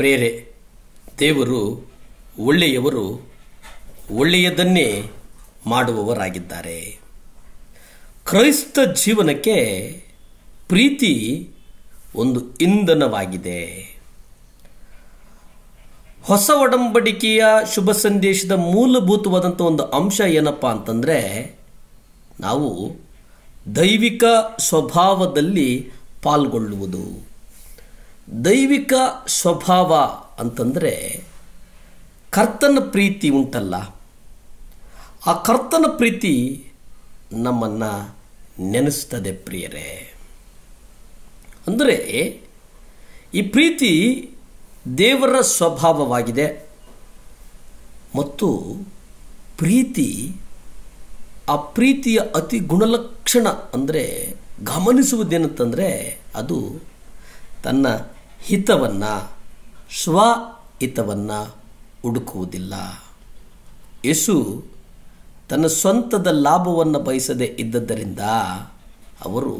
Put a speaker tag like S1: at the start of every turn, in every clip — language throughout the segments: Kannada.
S1: ಪ್ರೇರೆ, ದೇವರು ಒಳ್ಳೆಯವರು, ಒಳ್ಳೆಯದನ್ನೇ ಮಾಡುವವರಾಗಿದ್ದಾರೆ. ಕ್ರೈಸ್ತ ಜೀವನಕ್ಕೆ ಪ್ರೀತಿ ಒಂದು ಇಂಧನವಾಗಿದೆ. ಹೊಸ ಒಡಂಬಡಿಕೆಯ ಶುಭ ಸಂದೇಶದ ಮೂಲಭೂತವಾದಂಥ ಒಂದು ಅಂಶ ಏನಪ್ಪ ಅಂತಂದರೆ, ನಾವು ದೈವಿಕ ಸ್ವಭಾವದಲ್ಲಿ ಪಾಲ್ಗೊಳ್ಳುವುದು. ದೈವಿಕ ಸ್ವಭಾವ ಅಂತಂದರೆ ಕರ್ತನ ಪ್ರೀತಿ ಉಂಟಲ್ಲ, ಆ ಕರ್ತನ ಪ್ರೀತಿ ನಮ್ಮನ್ನು ನೆನೆಸ್ತದೆ ಪ್ರಿಯರೇ. ಅಂದರೆ ಈ ಪ್ರೀತಿ ದೇವರ ಸ್ವಭಾವವಾಗಿದೆ ಮತ್ತು ಪ್ರೀತಿ, ಆ ಪ್ರೀತಿಯ ಅತಿ ಗುಣಲಕ್ಷಣ ಅಂದರೆ ಗಮನಿಸುವುದೇನಂತಂದರೆ ಅದು ತನ್ನ ಹಿತವನ್ನು, ಸ್ವಹಿತವನ್ನು ಹುಡುಕುವುದಿಲ್ಲ. ಯೇಸು ತನ್ನ ಸ್ವಂತದ ಲಾಭವನ್ನು ಬಯಸದೆ ಇದ್ದದ್ದರಿಂದ ಅವರು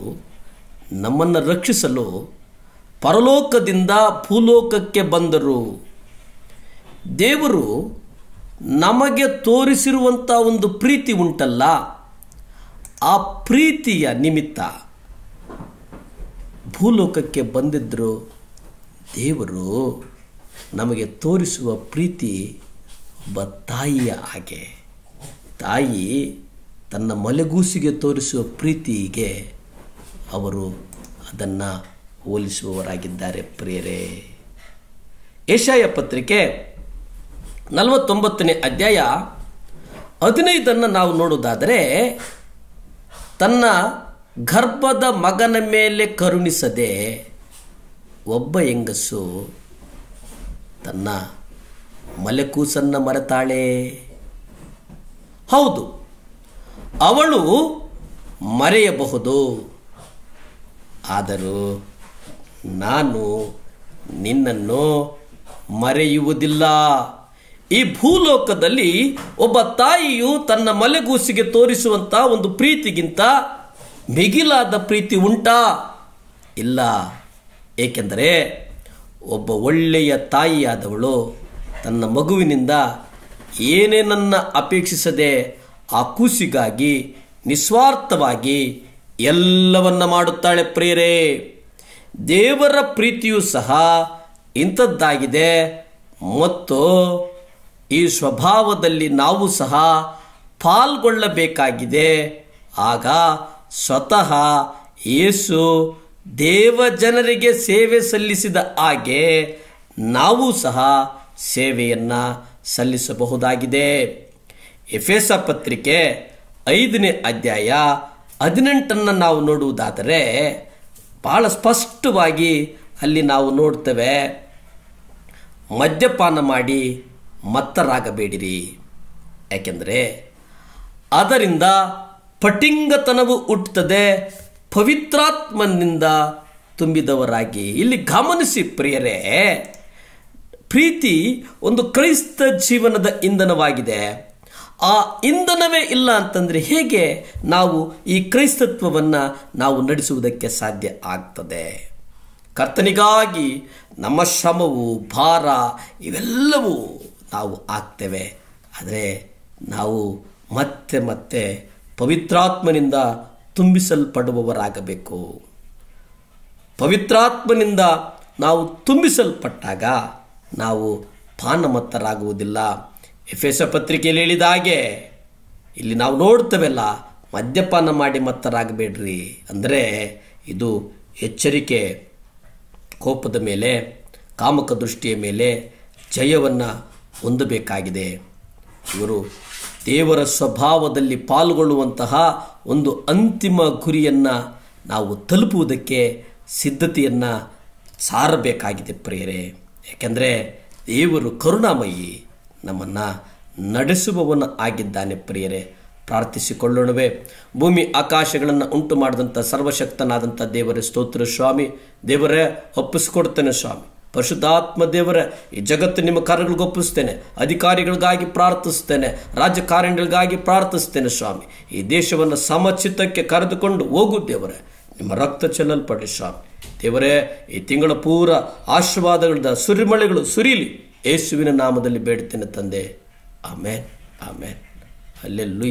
S1: ನಮ್ಮನ್ನು ರಕ್ಷಿಸಲು ಪರಲೋಕದಿಂದ ಭೂಲೋಕಕ್ಕೆ ಬಂದರು. ದೇವರು ನಮಗೆ ತೋರಿಸಿರುವಂಥ ಒಂದು ಪ್ರೀತಿ ಉಂಟಲ್ಲ, ಆ ಪ್ರೀತಿಯ ನಿಮಿತ್ತ ಭೂಲೋಕಕ್ಕೆ ಬಂದಿದ್ದರು. ದೇವರು ನಮಗೆ ತೋರಿಸುವ ಪ್ರೀತಿ ಒಬ್ಬ ತಾಯಿಯ ಹಾಗೆ. ತಾಯಿ ತನ್ನ ಮಲೆಗೂಸಿಗೆ ತೋರಿಸುವ ಪ್ರೀತಿಗೆ ಅವರು ಅದನ್ನು ಹೋಲಿಸುವವರಾಗಿದ್ದಾರೆ ಪ್ರಿಯರೇ. ಯೆಶಾಯ ಪತ್ರಿಕೆ 49ನೇ ಅಧ್ಯಾಯ 15 ನಾವು ನೋಡುವುದಾದರೆ, ತನ್ನ ಗರ್ಭದ ಮಗನ ಮೇಲೆ ಕರುಣಿಸದೆ ಒಬ್ಬ ಹೆಂಗಸು ತನ್ನ ಮಲೆಕೂಸನ್ನು ಮರೆತಾಳೆ. ಹೌದು, ಅವಳು ಮರೆಯಬಹುದು, ಆದರೂ ನಾನು ನಿನ್ನನ್ನು ಮರೆಯುವುದಿಲ್ಲ. ಈ ಭೂಲೋಕದಲ್ಲಿ ಒಬ್ಬ ತಾಯಿಯು ತನ್ನ ಮಲೆಗೂಸಿಗೆ ತೋರಿಸುವಂಥ ಒಂದು ಪ್ರೀತಿಗಿಂತ ಮಿಗಿಲಾದ ಪ್ರೀತಿ ಉಂಟಾ? ಇಲ್ಲ. ಏಕೆಂದರೆ ಒಬ್ಬ ಒಳ್ಳೆಯ ತಾಯಿಯಾದವಳು ತನ್ನ ಮಗುವಿನಿಂದ ಏನೇನನ್ನು ಅಪೇಕ್ಷಿಸದೆ ಆ ಕೂಸಿಗಾಗಿ ನಿಸ್ವಾರ್ಥವಾಗಿ ಎಲ್ಲವನ್ನ ಮಾಡುತ್ತಾಳೆ ಪ್ರಿಯರೇ. ದೇವರ ಪ್ರೀತಿಯೂ ಸಹ ಇಂಥದ್ದಾಗಿದೆ ಮತ್ತು ಈ ಸ್ವಭಾವದಲ್ಲಿ ನಾವು ಸಹ ಪಾಲ್ಗೊಳ್ಳಬೇಕಾಗಿದೆ. ಆಗ ಸ್ವತಃ ಯೇಸು ದೇವ ಜನರಿಗೆ ಸೇವೆ ಸಲ್ಲಿಸಿದ ಹಾಗೆ ನಾವು ಸಹ ಸೇವೆಯನ್ನು ಸಲ್ಲಿಸಬಹುದಾಗಿದೆ. ಎಫೆಸ ಪತ್ರಿಕೆ 5ನೇ ಅಧ್ಯಾಯ 18 ನಾವು ನೋಡುವುದಾದರೆ ಬಹಳ ಸ್ಪಷ್ಟವಾಗಿ ಅಲ್ಲಿ ನಾವು ನೋಡ್ತೇವೆ, ಮದ್ಯಪಾನ ಮಾಡಿ ಮತ್ತರಾಗಬೇಡಿರಿ, ಯಾಕೆಂದರೆ ಅದರಿಂದ ಪಟಿಂಗತನವು ಹುಟ್ಟುತ್ತದೆ, ಪವಿತ್ರಾತ್ಮನಿಂದ ತುಂಬಿದವರಾಗಿ. ಇಲ್ಲಿ ಗಮನಿಸಿ ಪ್ರಿಯರೇ, ಪ್ರೀತಿ ಒಂದು ಕ್ರೈಸ್ತ ಜೀವನದ ಇಂಧನವಾಗಿದೆ. ಆ ಇಂಧನವೇ ಇಲ್ಲ ಅಂತಂದರೆ ಹೇಗೆ ನಾವು ಈ ಕ್ರೈಸ್ತತ್ವವನ್ನು ನಾವು ನಡೆಸುವುದಕ್ಕೆ ಸಾಧ್ಯ ಆಗ್ತದೆ? ಕರ್ತನಿಗಾಗಿ ನಮ್ಮ ಶ್ರಮವು, ಭಾರ ಇವೆಲ್ಲವೂ ನಾವು ಆಗ್ತೇವೆ. ಆದರೆ ನಾವು ಮತ್ತೆ ಮತ್ತೆ ಪವಿತ್ರಾತ್ಮನಿಂದ ತುಂಬಿಸಲ್ಪಡುವವರಾಗಬೇಕು. ಪವಿತ್ರಾತ್ಮನಿಂದ ನಾವು ತುಂಬಿಸಲ್ಪಟ್ಟಾಗ ನಾವು ಪಾನಮತ್ತರಾಗುವುದಿಲ್ಲ. ಎಫೆಸ ಪತ್ರಿಕೆಯಲ್ಲಿ ಹೇಳಿದ ಹಾಗೆ ಇಲ್ಲಿ ನಾವು ನೋಡ್ತೇವಲ್ಲ, ಮದ್ಯಪಾನ ಮಾಡಿ ಮತ್ತರಾಗಬೇಡ್ರಿ ಅಂದರೆ ಇದು ಎಚ್ಚರಿಕೆ. ಕೋಪದ ಮೇಲೆ, ಕಾಮಕ ದೃಷ್ಟಿಯ ಮೇಲೆ ಜಯವನ್ನು ಹೊಂದಬೇಕಾಗಿದೆ. ಇವರು ದೇವರ ಸ್ವಭಾವದಲ್ಲಿ ಪಾಲ್ಗೊಳ್ಳುವಂತಹ ಒಂದು ಅಂತಿಮ ಗುರಿಯನ್ನು ನಾವು ತಲುಪುವುದಕ್ಕೆ ಸಿದ್ಧತೆಯನ್ನು ಸಾರಬೇಕಾಗಿದೆ ಪ್ರಿಯರೇ. ಯಾಕೆಂದರೆ ದೇವರು ಕರುಣಾಮಯಿ, ನಮ್ಮನ್ನು ನಡೆಸುವವನು ಆಗಿದ್ದಾನೆ ಪ್ರಿಯರೇ. ಪ್ರಾರ್ಥಿಸಿಕೊಳ್ಳೋಣವೇ. ಭೂಮಿ ಆಕಾಶಗಳನ್ನು ಉಂಟು ಮಾಡಿದಂಥ ಸರ್ವಶಕ್ತನಾದಂಥ ದೇವರೇ ಸ್ತೋತ್ರ ಸ್ವಾಮಿ. ದೇವರೇ ಒಪ್ಪಿಸಿಕೊಡ್ತೇನೆ ಸ್ವಾಮಿ. ಪರಿಶುದ್ಧಾತ್ಮ ದೇವರೇ, ಈ ಜಗತ್ತು ನಿಮ್ಮ ಕಾರ್ಯಗಳಿಗೆ ಒಪ್ಪಿಸ್ತೇನೆ. ಅಧಿಕಾರಿಗಳಿಗಾಗಿ ಪ್ರಾರ್ಥಿಸ್ತೇನೆ, ರಾಜಕಾರಣಿಗಳಿಗಾಗಿ ಪ್ರಾರ್ಥಿಸ್ತೇನೆ ಸ್ವಾಮಿ. ಈ ದೇಶವನ್ನು ಸಮಚಿತ್ತಕ್ಕೆ ಕರೆದುಕೊಂಡು ಹೋಗು ದೇವರೇ. ನಿಮ್ಮ ರಕ್ತ ಚೆಲ್ಲಲ್ಪಡಿ ಸ್ವಾಮಿ. ದೇವರೇ, ಈ ತಿಂಗಳ ಪೂರ ಆಶೀರ್ವಾದಗಳಿಂದ ಸುರಿಮಳೆಗಳು ಸುರಿಲಿ, ಯೇಸುವಿನ ನಾಮದಲ್ಲಿ ಬೇಡ್ತೇನೆ ತಂದೆ. ಆಮೇನ್, ಆಮೇನ್. ಅಲ್ಲೆಲ್ಲೂ